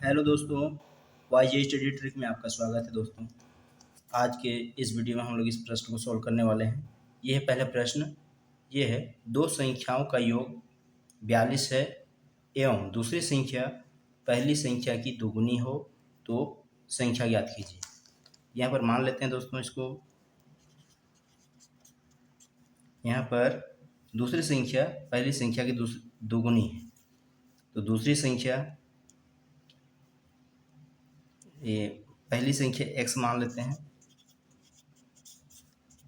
Hello दोस्तों, वाईजे study trick में आपका स्वागत है दोस्तों। आज के इस वीडियो में हम लोग इस प्रश्न को सॉल्व करने वाले हैं। ये है पहला प्रश्न। ये है दो संख्याओं का योग 42 है एवं दूसरी संख्या पहली संख्या की दोगुनी हो तो संख्या ज्ञात कीजिए। यहाँ पर मान लेते हैं दोस्तों इसको। यहाँ पर दूसरी संख्या पहली संख्या की दोगुनी है तो दूसरी संख्या, ये पहली संख्या x मान लेते हैं।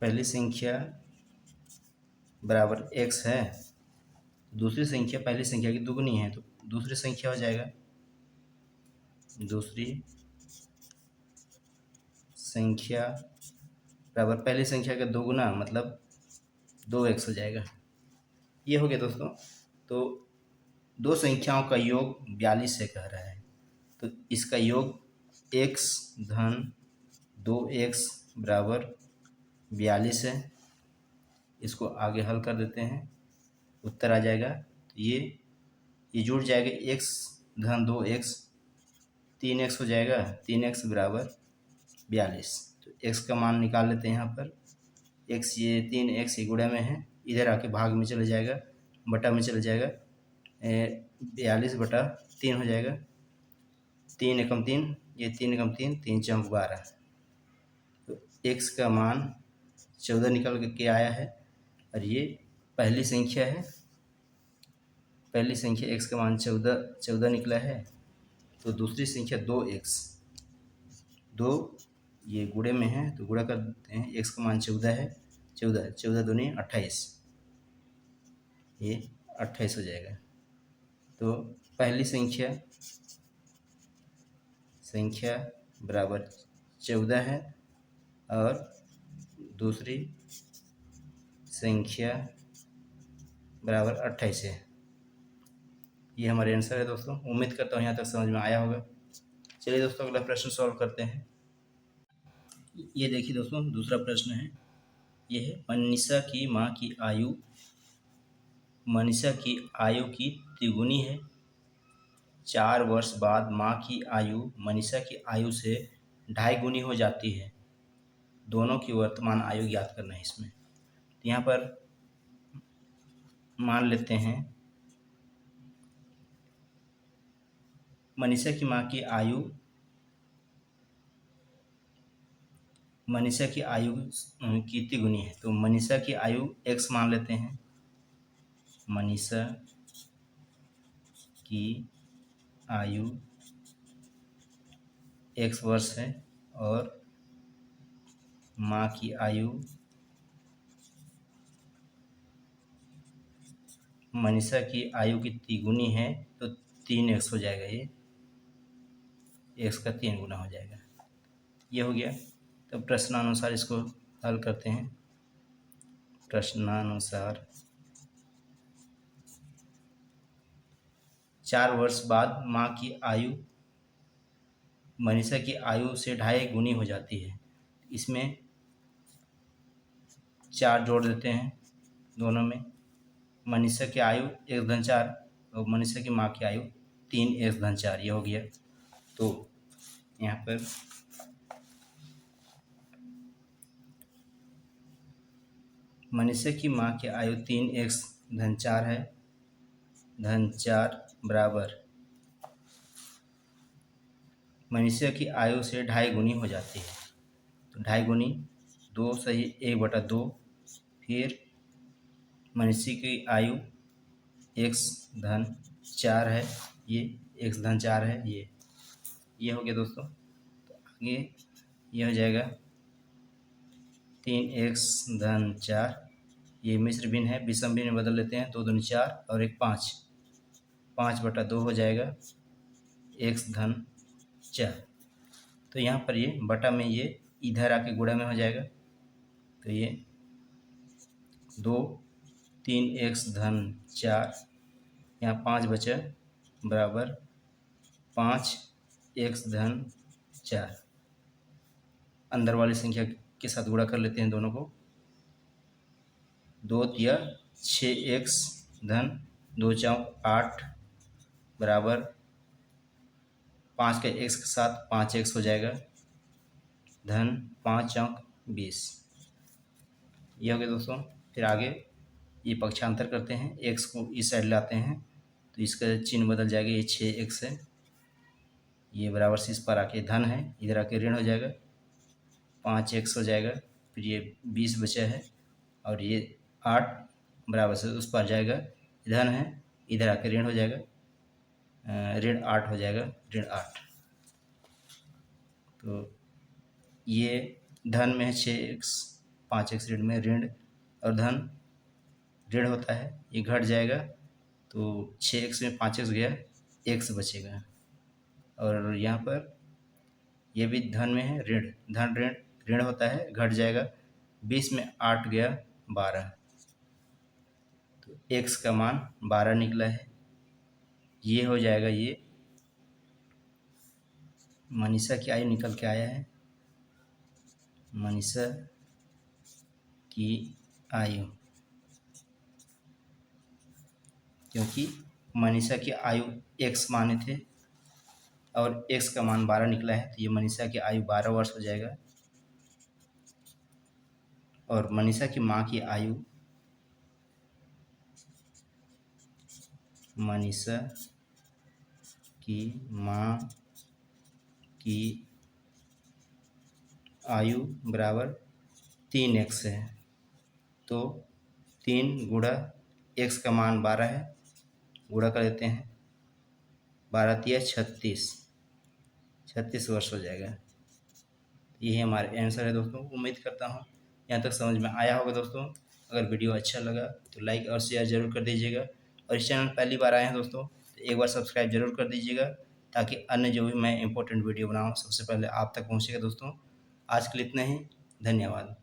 पहली संख्या बराबर x है, दूसरी संख्या पहली संख्या की दुगुनी है तो दूसरी संख्या हो जाएगा, दूसरी संख्या बराबर पहली संख्या का दोगुना मतलब 2x हो जाएगा। ये हो गया दोस्तों। तो दो संख्याओं का योग 42 से कह रहा है तो इसका योग x धन 2x बराबर 42 है। इसको आगे हल कर देते हैं, उत्तर आ जाएगा। तो ये जुड़ जाएगा x धन 2x, 3x हो जाएगा, 3x बराबर 42। तो x का मान निकाल लेते हैं। यहाँ पर x, ये 3x ये गुणा में है, इधर आके भाग में चले जाएगा, बटा में चले जाएगा, 42 बटा 3 हो जाएगा। 3 एकम 3, ये 3 एकम 3, 3 चौक 12। तो x का मान 14 निकल के आया है और ये पहली संख्या है। पहली संख्या x का मान 14 निकला है। तो दूसरी संख्या 2x, 2 ये गुणे में है तो गुणा कर देते हैं। x का मान 14 है, 14 दूनी 28, ये 28 हो जाएगा। तो पहली संख्या बराबर 14 है और दूसरी संख्या बराबर 28 है। ये हमारे आंसर है दोस्तों। उम्मीद करता हूँ यहाँ तक समझ में आया होगा। चलिए दोस्तों अगला प्रश्न सॉल्व करते हैं। ये देखिए दोस्तों, दूसरा प्रश्न है। ये है मनीषा की माँ की आयु, मनीषा की आयु की तिगुनी है। 4 वर्ष बाद माँ की आयु मनीषा की आयु से 2.5 गुनी हो जाती है। दोनों की वर्तमान आयु ज्ञात करना है इसमें। तो यहाँ पर मान लेते हैं मनीषा की माँ की आयु, मनीषा की आयु कितनी गुनी है। तो मनीषा की आयु x मान लेते हैं। मनीषा की आयु x वर्ष है और माँ की आयु, मनीषा की आयु की तिगुनी है तो 3x हो जाएगा। ये x का 3 गुना हो जाएगा। ये हो गया। तो प्रश्नानुसार इसको हल करते हैं। प्रश्नानुसार 4 वर्ष बाद माँ की आयु मनीषा की आयु से 2.5 गुनी हो जाती है। इसमें 4 जोड़ देते हैं दोनों में। मनीषा की आयु x धन 4 और मनीषा की माँ की आयु 3x धन 4, ये हो गया। तो यहाँ पर मनीषा की माँ की आयु 3x धन 4 है, धन 4 बराबर मनीषा की आयु से 2.5 गुनी हो जाती है। तो 2.5 गुनी 2 सही 1/2, फिर मनीषा की आयु x धन 4 है, ये x धन 4 है, ये हो गया दोस्तों। तो आगे ये हो जाएगा 3x धन 4, ये मिश्र भिन्न है, विषम भिन्न में बदल लेते हैं। 2 दूनी 4 और 1 5, 5/2 हो जाएगा x धन 4। तो यहाँ पर ये बटा में ये इधर आके गुणा में हो जाएगा। तो ये 2 3x धन 4, यहाँ 5 बचा बराबर 5x धन 4। अंदर वाली संख्या के साथ गुणा कर लेते हैं दोनों को। 2 या 6x धन 2 चौक 8 बराबर 5 का x के साथ 5x हो जाएगा, धन 5 अंक 20। ये हो गया दोस्तों। फिर आगे ये पक्षांतर करते हैं, x को इस साइड लाते हैं तो इसका चिन्ह बदल जाएगा, ये 6x है, ये बराबर से इस पर आके धन है, इधर आके ऋण हो जाएगा, 5x हो जाएगा, फिर ये 20 बचा है और ये 8 बराबर से उस पर जाएगा, धन है, इधर आके ऋण हो जाएगा, ऋण 8 हो जाएगा, ऋण 8। तो ये धन में है 6x, 5x ऋण में, ऋण और धन ऋण होता है, ये घट जाएगा तो 6x में 5x गया, x बचेगा। और यहाँ पर ये भी धन में है, ऋण, धन ऋण ऋण होता है, घट जाएगा, 20 में 8 गया 12, तो x का मान 12 निकला है। ये हो जाएगा, ये मनीषा की आयु निकल के आया है, मनीषा की आयु, क्योंकि मनीषा की आयु x माने थे और x का मान 12 निकला है, तो ये मनीषा की आयु 12 वर्ष हो जाएगा। और मनीषा की माँ की आयु, मनीषा की माँ की आयु बराबर 3x है, तो 3 गुणा x का मान 12 है, गुणा कर देते हैं, 12 तिया 36 वर्ष हो जाएगा। यही हमारे आंसर है दोस्तों। उम्मीद करता हूँ यहाँ तक समझ में आया होगा दोस्तों। अगर वीडियो अच्छा लगा तो लाइक और शेयर ज़रूर कर दीजिएगा, और इस चैनल पहली बार आए हैं दोस्तों तो एक बार सब्सक्राइब जरूर कर दीजिएगा, ताकि अन्य जो भी मैं इंपॉर्टेंट वीडियो बनाऊँ सबसे पहले आप तक पहुँचेगा दोस्तों। आज के लिए इतना ही, धन्यवाद।